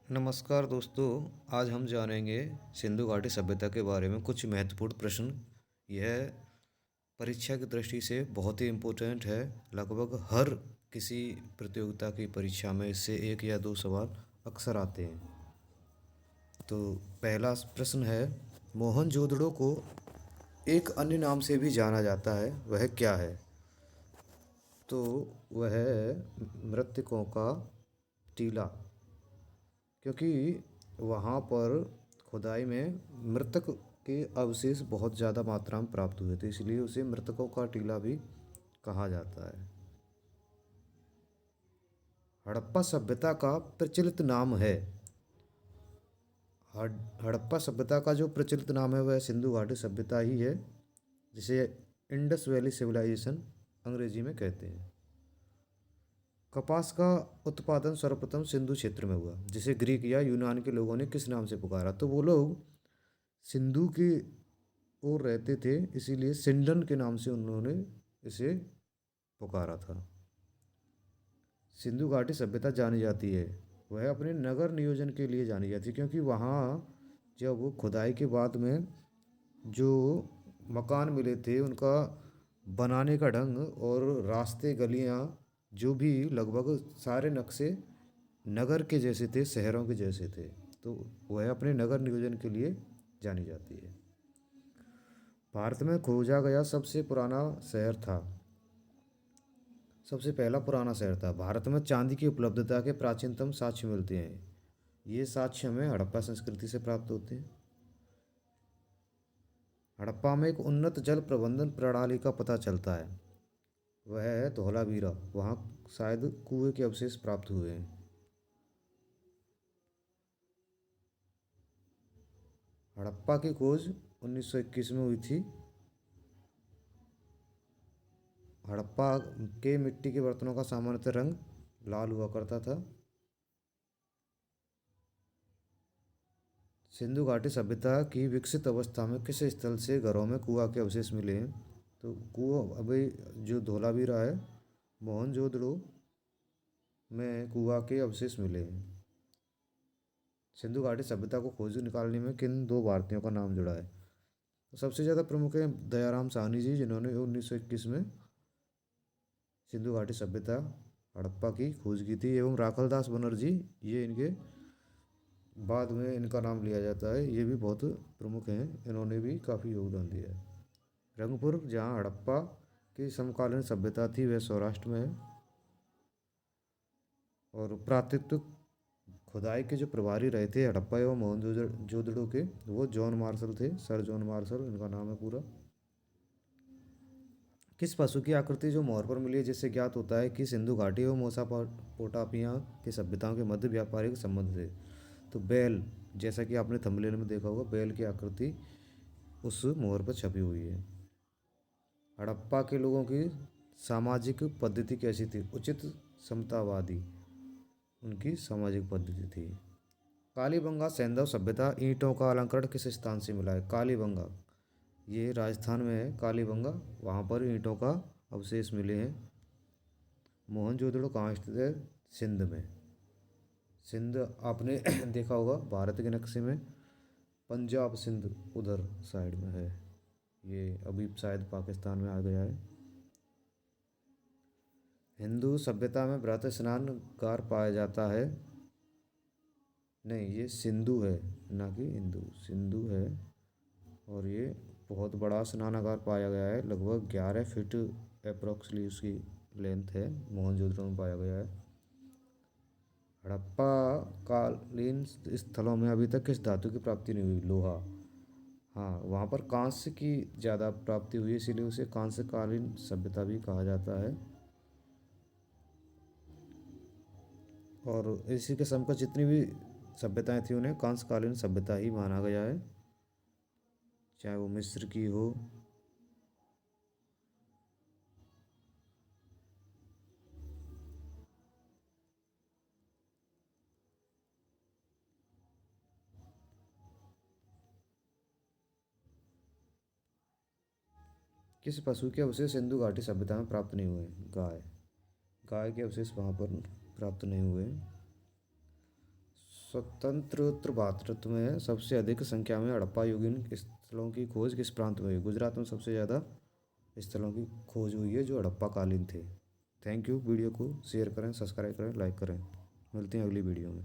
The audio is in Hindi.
नमस्कार दोस्तों। आज हम जानेंगे सिंधु घाटी सभ्यता के बारे में कुछ महत्वपूर्ण प्रश्न। यह परीक्षा की दृष्टि से बहुत ही इम्पोर्टेंट है। लगभग हर किसी प्रतियोगिता की परीक्षा में इससे एक या दो सवाल अक्सर आते हैं। तो पहला प्रश्न है, मोहनजोदड़ो को एक अन्य नाम से भी जाना जाता है, वह क्या है? तो वह है मृतकों का टीला, क्योंकि वहाँ पर खुदाई में मृतक के अवशेष बहुत ज़्यादा मात्रा में प्राप्त हुए थे, इसलिए उसे मृतकों का टीला भी कहा जाता है। हड़प्पा सभ्यता का प्रचलित नाम है। हड़प्पा सभ्यता का जो प्रचलित नाम है वह सिंधु घाटी सभ्यता ही है, जिसे इंडस वैली सिविलाइजेशन अंग्रेजी में कहते हैं। कपास का उत्पादन सर्वप्रथम सिंधु क्षेत्र में हुआ, जिसे ग्रीक या यूनान के लोगों ने किस नाम से पुकारा? तो वो लोग सिंधु की ओर रहते थे, इसीलिए सिंडन के नाम से उन्होंने इसे पुकारा था। सिंधु घाटी सभ्यता जानी जाती है, वह अपने नगर नियोजन के लिए जानी जाती है, क्योंकि वहाँ जब खुदाई के बाद में जो मकान मिले थे उनका बनाने का ढंग और रास्ते गलियाँ जो भी लगभग सारे नक्शे नगर के जैसे थे, शहरों के जैसे थे, तो वह अपने नगर नियोजन के लिए जानी जाती है। भारत में खोजा गया सबसे पुराना शहर था, सबसे पहला पुराना शहर था। भारत में चांदी की उपलब्धता के प्राचीनतम साक्ष्य मिलते हैं। ये साक्ष्य हमें हड़प्पा संस्कृति से प्राप्त होते हैं। हड़प्पा में एक उन्नत जल प्रबंधन प्रणाली का पता चलता है, वह है धौलावीरा। वहाँ शायद कुएं के अवशेष प्राप्त हुए हैं। हड़प्पा की खोज 1921 में हुई थी। हड़प्पा के मिट्टी के बर्तनों का सामान्यतः रंग लाल हुआ करता था। सिंधु घाटी सभ्यता की विकसित अवस्था में किस स्थल से घरों में कुआं के अवशेष मिले हैं? तो कुआं अभी जो धोलावीरा है, मोहनजोदड़ो में कुआं के अवशेष मिले हैं। सिंधु घाटी सभ्यता को खोज निकालने में किन दो भारतीयों का नाम जुड़ा है? तो सबसे ज़्यादा प्रमुख है दयाराम साहनी जी, जिन्होंने 1921 में सिंधु घाटी सभ्यता हड़प्पा की खोज की थी, एवं राखलदास बनर्जी, ये इनके बाद में इनका नाम लिया जाता है। ये भी बहुत प्रमुख हैं, इन्होंने भी काफ़ी योगदान दिया है। रंगपुर, जहाँ हड़प्पा की समकालीन सभ्यता थी, वह सौराष्ट्र में है। और पुरातत्व खुदाई के जो प्रभारी रहे थे हड़प्पा एवं मोहनजोदड़ो के, वो जॉन मार्शल थे, सर जॉन मार्शल इनका नाम है पूरा। किस पशु की आकृति जो मोहर पर मिली है, जिससे ज्ञात होता है कि सिंधु घाटी एवं मोसापोटामिया की सभ्यताओं के मध्य व्यापारिक संबंध थे? तो बैल, जैसा कि आपने थंबनेल में देखा होगा, बैल की आकृति उस मोहर पर छपी हुई है। हड़प्पा के लोगों की सामाजिक पद्धति कैसी थी? उचित समतावादी उनकी सामाजिक पद्धति थी। कालीबंगा सैंधव सभ्यता ईंटों का अलंकरण किस स्थान से मिला है? कालीबंगा, ये राजस्थान में है कालीबंगा, वहाँ पर ईंटों का अवशेष मिले हैं। मोहनजोदड़ो कहाँ स्थित है? सिंध में। सिंध आपने देखा होगा भारत के नक्शे में, पंजाब सिंध उधर साइड में है, ये अभी शायद पाकिस्तान में आ गया है। हिंदू सभ्यता में बृहत स्नानगार पाया जाता है? नहीं, ये सिंधु है, ना कि हिंदू, सिंधु है। और ये बहुत बड़ा स्नानागार पाया गया है, लगभग 11 फीट अप्रोक्सली उसकी लेंथ है, मोहनजोदड़ो में पाया गया है। हड़प्पा कालीन स्थलों में अभी तक किस धातु की प्राप्ति नहीं हुई? लोहा। हाँ, वहाँ पर कांस्य की ज़्यादा प्राप्ति हुई है, इसीलिए उसे कांस्यकालीन सभ्यता भी कहा जाता है। और इसी के समकक्ष जितनी भी सभ्यताएं थी उन्हें कांस्यकालीन सभ्यता ही माना गया है, चाहे वो मिस्र की हो। किस पशु के अवशेष सिंधु घाटी सभ्यता में प्राप्त नहीं हुए? गाय, गाय के अवशेष वहाँ पर प्राप्त नहीं हुए। स्वतंत्र भारत में सबसे अधिक संख्या में हड़प्पा युगीन स्थलों की खोज किस प्रांत में हुई? गुजरात में सबसे ज़्यादा स्थलों की खोज हुई है जो हड़प्पा कालीन थे। Thank you. वीडियो को शेयर करें, सब्सक्राइब करें, लाइक करें। मिलते हैं अगली वीडियो में।